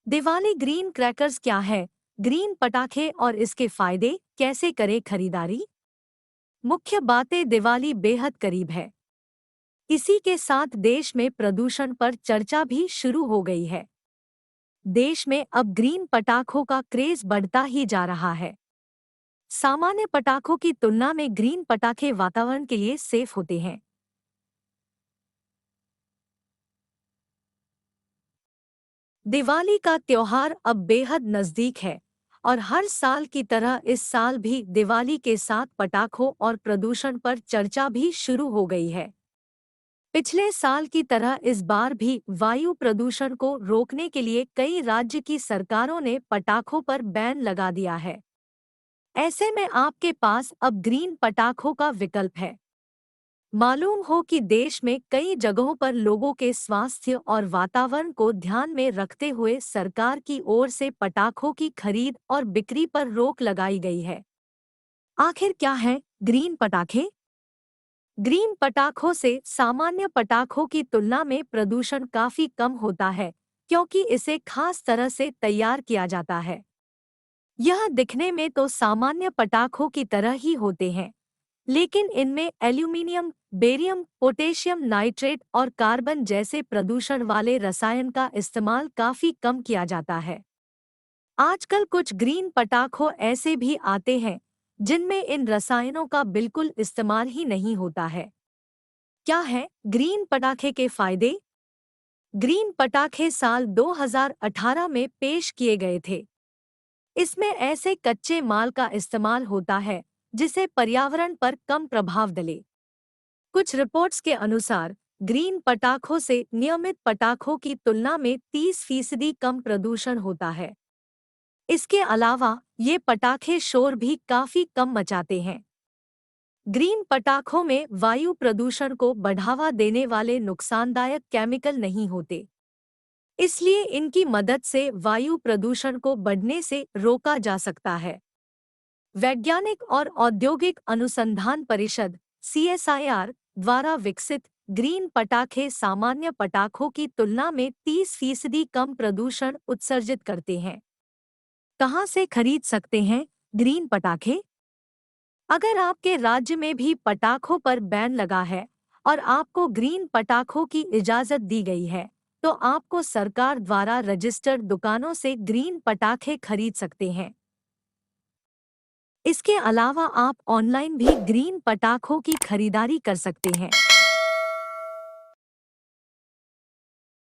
Diwali green crackers क्या है? Green पटाखे और इसके फायदे, कैसे करें खरीदारी? मुख्य बातें, दिवाली बेहद करीब है। इसी के साथ देश में प्रदूषण पर चर्चा भी शुरू हो गई है। देश में अब ग्रीन पटाखों का क्रेज बढ़ता ही जा रहा है। सामान्य पटाखों की तुलना में ग्रीन पटाखे वातावरण के लिए सेफ होते हैं। दिवाली का त्योहार अब बेहद नजदीक है और हर साल की तरह इस साल भी दिवाली के साथ पटाखों और प्रदूषण पर चर्चा भी शुरू हो गई है। पिछले साल की तरह इस बार भी वायु प्रदूषण को रोकने के लिए कई राज्य की सरकारों ने पटाखों पर बैन लगा दिया है। ऐसे में आपके पास अब ग्रीन पटाखों का विकल्प है। मालूम हो कि देश में कई जगहों पर लोगों के स्वास्थ्य और वातावरण को ध्यान में रखते हुए सरकार की ओर से पटाखों की खरीद और बिक्री पर रोक लगाई गई है। आखिर क्या है ग्रीन पटाखे? ग्रीन पटाखों से सामान्य पटाखों की तुलना में प्रदूषण काफी कम होता है, क्योंकि इसे खास तरह से तैयार किया जाता है। यह दिखने में तो सामान्य पटाखों की तरह ही होते हैं, लेकिन इनमें एल्यूमीनियम, बेरियम, पोटेशियम नाइट्रेट और कार्बन जैसे प्रदूषण वाले रसायन का इस्तेमाल काफी कम किया जाता है। आजकल कुछ ग्रीन पटाखों ऐसे भी आते हैं जिनमें इन रसायनों का बिल्कुल इस्तेमाल ही नहीं होता है। क्या है ग्रीन पटाखे के फायदे? ग्रीन पटाखे साल 2018 में पेश किए गए थे। इसमें ऐसे कच्चे माल का इस्तेमाल होता है जिसे पर्यावरण पर कम प्रभाव डले। कुछ रिपोर्ट्स के अनुसार ग्रीन पटाखों से नियमित पटाखों की तुलना में 30% कम प्रदूषण होता है। इसके अलावा ये पटाखे शोर भी काफी कम मचाते हैं। ग्रीन पटाखों में वायु प्रदूषण को बढ़ावा देने वाले नुकसानदायक केमिकल नहीं होते, इसलिए इनकी मदद से वायु प्रदूषण को बढ़ने से रोका जा सकता है। वैज्ञानिक और औद्योगिक अनुसंधान परिषद (CSIR) द्वारा विकसित ग्रीन पटाखे सामान्य पटाखों की तुलना में 30% कम प्रदूषण उत्सर्जित करते हैं। कहाँ से खरीद सकते हैं ग्रीन पटाखे? अगर आपके राज्य में भी पटाखों पर बैन लगा है और आपको ग्रीन पटाखों की इजाज़त दी गई है, तो आपको सरकार द्वारा रजिस्टर्ड दुकानों से ग्रीन पटाखे खरीद सकते हैं। इसके अलावा आप ऑनलाइन भी ग्रीन पटाखों की खरीदारी कर सकते हैं।